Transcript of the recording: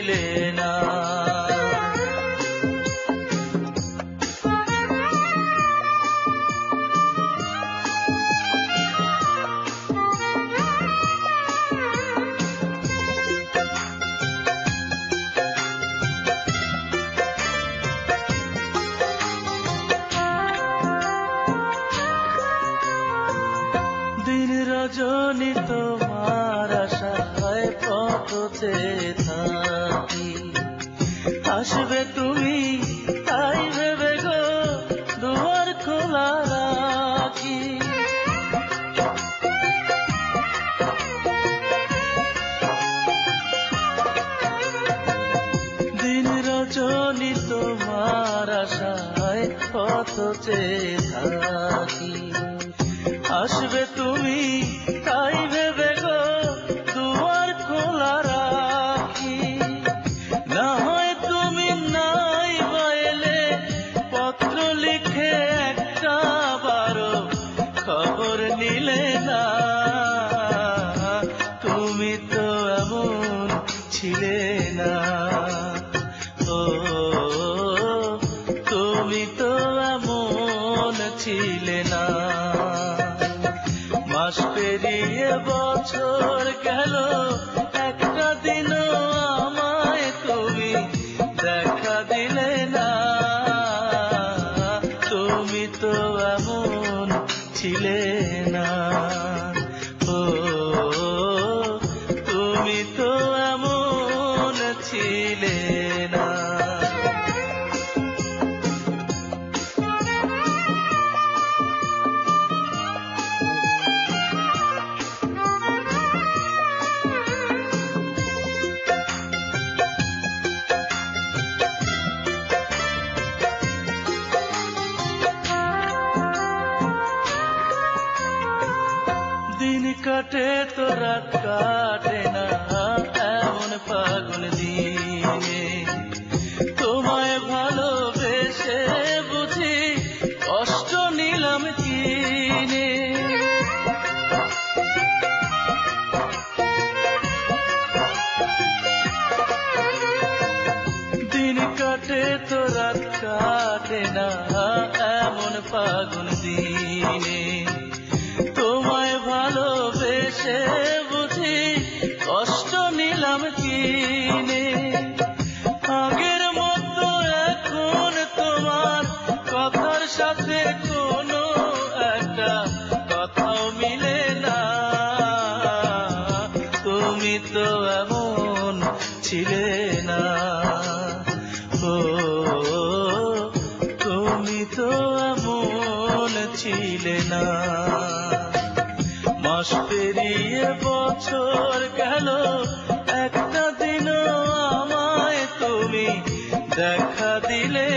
ছিলে না। দিন রজনী তোমার আশায় পথ চেয়ে থাকি, আসবে তুমি তাই ভেবে গো দুয়ার খোলা রাখি। দিন রজনী তোমার আশায় পথ চেয়ে থাকি, আসবে তুমি তাই ভেবে গো দুয়ার খোলা রাখি। না হয় তুমি নাই বাইলে পত্র লিখে একটা বারো খবর নিলে না। তুমি তো এমন ছিলে না, ও তুমি তো এমন ছিলে না। মাস পেরিয়ে বছর গেল, একটা দিনও আমায় তুমি দেখা দিলে না। তুমি তো এমন ছিলে না, ও তুমি তো এমন ছিলে না। দিন কাটে তো রাত কাটে না এমন ফাগুন দিনে, তোমায় ভালোবেসে বুঝি কষ্ট নিলাম কিনে। দিন কাটে তো রাত কাটে না এমন ফাগুন দিনে, তোমায় ভালোবেসে বুঝি কষ্ট নিলাম কিনে। আগের মতো এখন তোমার কথার সাথে কোনো একটা কথাও মিলে না। তুমি তো এমন ছিলে না, ও তুমি তো এমন ছিলে না। মাস পেরিয়ে বছর গেল, একটা দিনও আমায় তুমি দেখা দিলে